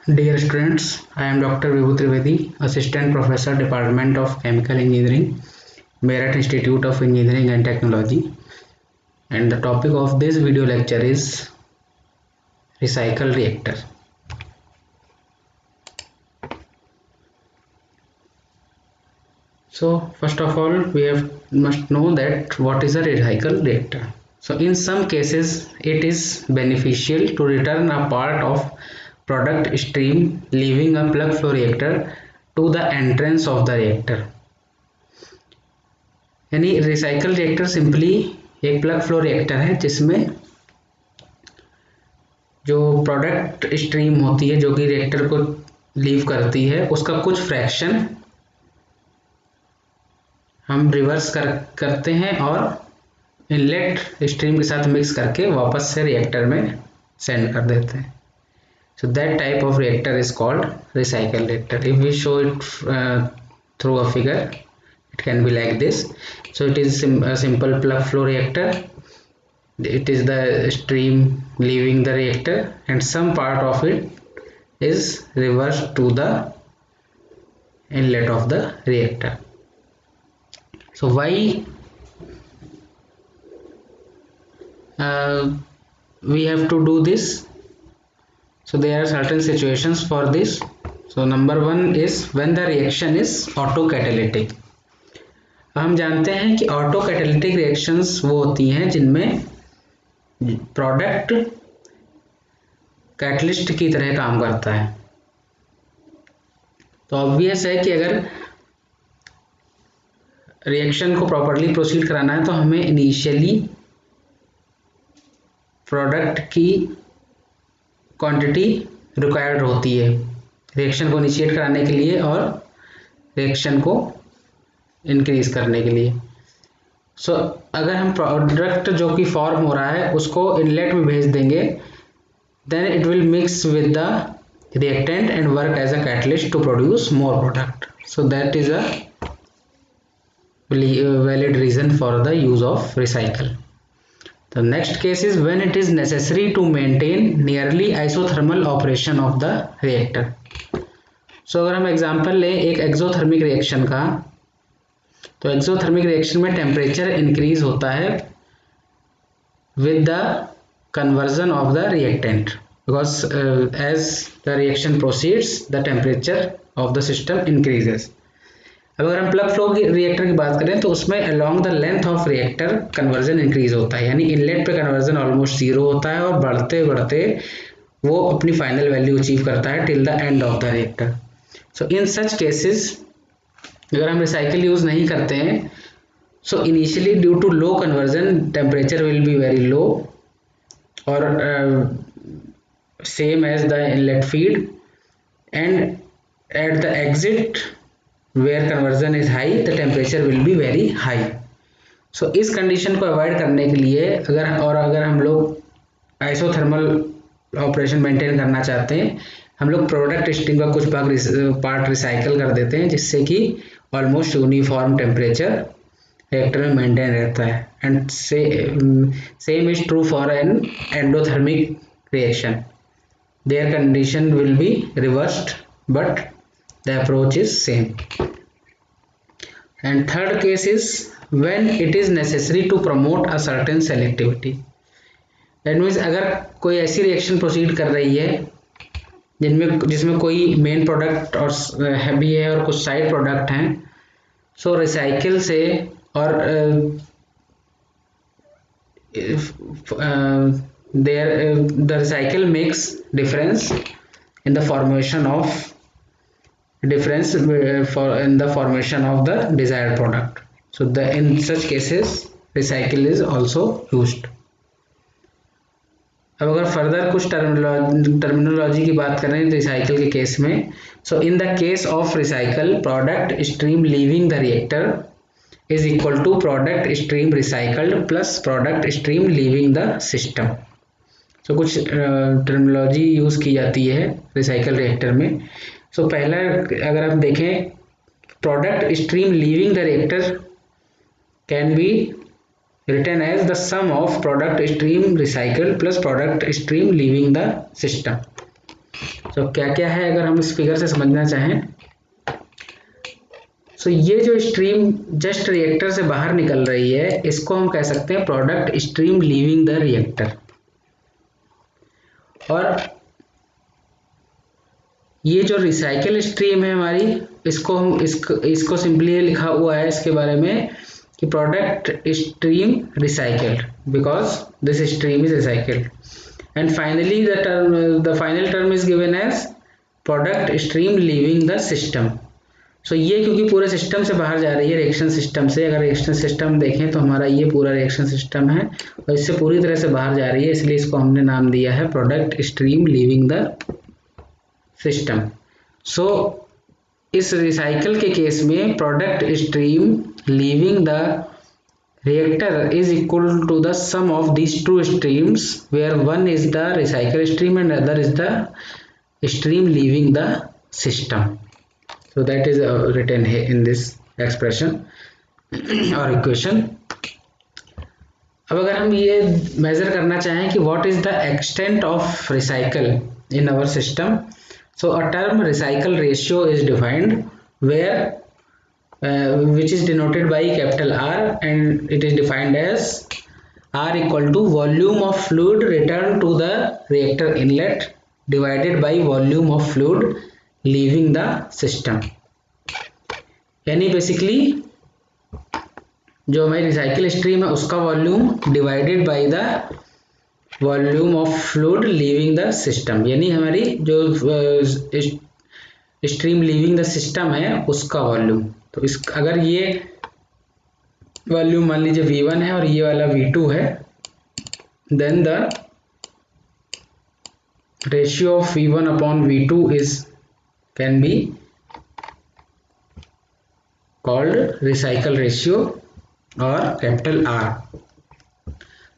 Dear students, I am Dr. Vibhu Trivedi, Assistant Professor, Department of Chemical Engineering, Meerut Institute of Engineering and Technology, and the topic of this video lecture is recycle reactor. So first of all, must know that what is a recycle reactor. So in some cases, it is beneficial to return a part of product stream leaving a plug flow reactor to the entrance of the reactor. यानी recycle reactor simply एक plug flow reactor है जिसमें जो product stream होती है जो कि reactor को लीव करती है उसका कुछ फ्रैक्शन हम रिवर्स करते हैं और इनलेट स्ट्रीम के साथ मिक्स करके वापस से रिएक्टर में सेंड कर देते हैं. So that type of reactor is called recycle reactor. If we show it through a figure, it can be like this. So it is a simple plug flow reactor. It is the stream leaving the reactor and some part of it is reversed to the inlet of the reactor. So why we have to do this? So there are certain situations for this. So number one is when the reaction is autocatalytic. हम जानते हैं कि auto catalytic reactions वो होती हैं जिनमें product catalyst की तरह काम करता है. तो ऑब्वियस है कि अगर रिएक्शन को प्रॉपरली प्रोसीड कराना है तो हमें इनिशियली प्रोडक्ट की क्वांटिटी रिक्वायर्ड होती है रिएक्शन को इनिशिएट कराने के लिए और रिएक्शन को इंक्रीज करने के लिए. सो अगर हम प्रोडक्ट जो कि फॉर्म हो रहा है उसको इनलेट में भेज देंगे then it will mix with the reactant and work as a catalyst to produce more product. So that is a valid reason for the use of recycle. The next case is when it is necessary to maintain nearly isothermal operation of the reactor. So अगर हम example लें एक exothermic reaction का, तो exothermic reaction में temperature increase होता है with the conversion of the reactant because as the reaction proceeds the temperature of the system increases. अब अगर हम प्लग फ्लो रिएक्टर की बात करें तो उसमें along the length of reactor conversion increase होता है यानी इनलेट पे कन्वर्जन ऑलमोस्ट जीरो होता है और बढ़ते बढ़ते वो अपनी फाइनल वैल्यू अचीव करता है till the end of the reactor. So in such cases अगर हम रिसाइकिल यूज नहीं करते हैं so initially due to low conversion temperature will be very low और same as the inlet feed and at the exit where conversion is high the temperature will be very high. So इस condition को avoid करने के लिए अगर हम लोग isothermal operation maintain करना चाहते हैं हम लोग प्रोडक्ट स्ट्रीम का कुछ पार्ट रिसाइकल कर देते हैं जिससे कि ऑलमोस्ट यूनिफॉर्म टेम्परेचर रिएक्टर में मेंटेन रहता है. And same is true for an endothermic reaction. There condition will be reversed but the approach is same. And third case is when it is necessary to promote a certain selectivity. That means अगर कोई ऐसी reaction proceed कर रही है जिसमें कोई main product और heavy है और कुछ साइड प्रोडक्ट हैं सो रिसाइकिल से और the recycle makes difference in the formation of the desired product. So in such cases recycle is also used. अब अगर फर्दर कुछ टर्मिनोलॉजी की बात करें रिसाइकल के केस में so in the case of recycle product stream leaving the reactor is equal to product stream recycled plus product stream leaving the system. So कुछ terminology use की जाती है रिसाइकल रिएक्टर में. सो पहला अगर आप देखें product stream leaving the reactor can be written as the sum of product stream recycled plus product stream leaving the system. तो क्या क्या है अगर हम इस फिगर से समझना चाहें, तो ये जो स्ट्रीम जस्ट रिएक्टर से बाहर निकल रही है इसको हम कह सकते हैं product stream leaving the reactor. और ये जो रिसाइकल स्ट्रीम है हमारी, इसको हम इसको सिंपली लिखा हुआ है इसके बारे में कि product stream recycled, because this stream is recycled. And finally the final term is given as product stream leaving the system. So ये क्योंकि पूरे सिस्टम से बाहर जा रही है, रिएक्शन सिस्टम से, अगर रिएक्शन सिस्टम देखें तो हमारा ये पूरा रिएक्शन सिस्टम है और इससे पूरी तरह से बाहर जा रही है, इसलिए इसको हमने नाम दिया है product stream leaving the system. So इस रिसाइकल के केस में product stream leaving the reactor is equal to the sum of these two streams, where one is the recycle stream and other is the stream leaving the system. So that is written here in this expression or equation. अब अगर हम ये major करना चाहें कि what is the extent of recycle in our system, so a term recycle ratio is defined where which is denoted by capital R, and it is defined as R equal to volume of fluid returned to the reactor inlet divided by volume of fluid leaving the system. यानी basically जो हमारी recycle stream है उसका volume divided by the volume of fluid leaving the system, यानी हमारी जो stream leaving the system है उसका वॉल्यूम। तो इस अगर ये वॉल्यूम मान लीजिए V1 है और ये वाला V2 है, then the ratio of V1 upon V2 is can be called recycle ratio और capital R.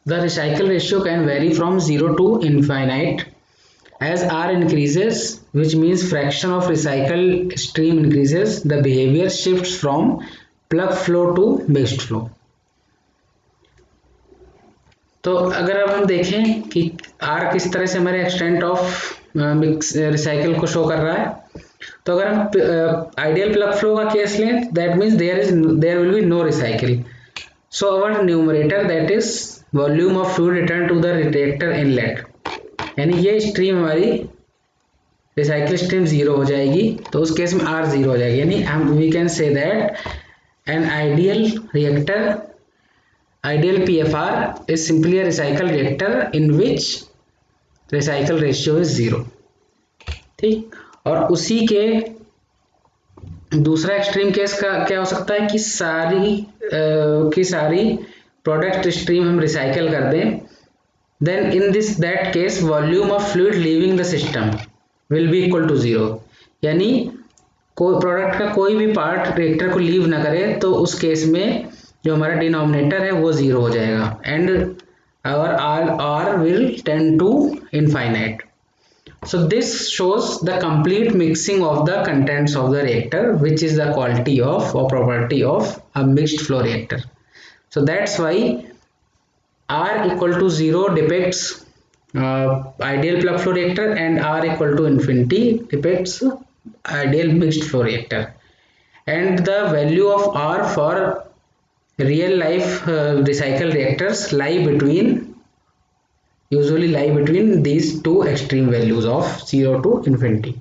The recycle ratio can vary from 0 to infinite as R increases, which means fraction of recycle stream increases, the behavior shifts from plug flow to mixed flow. तो अगर अब हम देखें कि R किस तरह से हमारे एक्सटेंट ऑफ रिसाइकल को शो कर रहा है, तो अगर हम आइडियल प्लग फ्लो का केस लें, that means there will be no recycle. So our numerator that is volume of fluid return to the reactor inlet, यानी ये स्ट्रीम हमारी रिसाइकल स्ट्रीम 0 हो जाएगी, तो उस केस में R 0 हो जाएगी, यानी हम we can say that an ideal reactor, ideal PFR is simply a recycle reactor in which recycle ratio is 0. ठीक, और उसी के दूसरा एक्सट्रीम केस का क्या हो सकता है कि सारी प्रोडक्ट स्ट्रीम हम रिसाइकल कर दें, then in that case volume of fluid leaving the system will be equal to 0, यानी कोई प्रोडक्ट का कोई भी पार्ट रिएक्टर को लीव ना करे तो उस केस में जो हमारा डिनोमिनेटर है वो 0 हो जाएगा and our R will tend to infinite. So this shows the complete mixing of the contents of the reactor, which is the quality of or property of a mixed flow reactor. So that's why R equal to 0 depicts ideal plug flow reactor and R equal to infinity depicts ideal mixed flow reactor, and the value of R for real life recycle reactors usually lie between these two extreme values of 0 to infinity.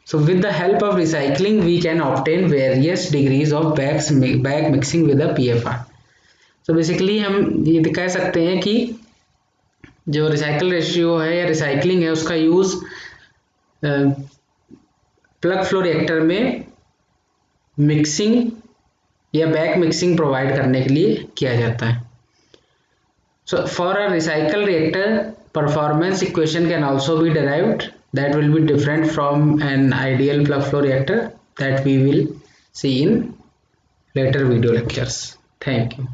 So with the help of recycling we can obtain various degrees of back mixing with a PFR. तो basically हम ये कह सकते हैं कि जो recycle ratio है या रिसाइकलिंग है उसका यूज़ प्लग फ्लो रिएक्टर में मिक्सिंग या बैक मिक्सिंग प्रोवाइड करने के लिए किया जाता है. So for a recycle reactor performance equation can also be derived that will be different from an ideal plug flow reactor that we will see in later video lectures. Thank you.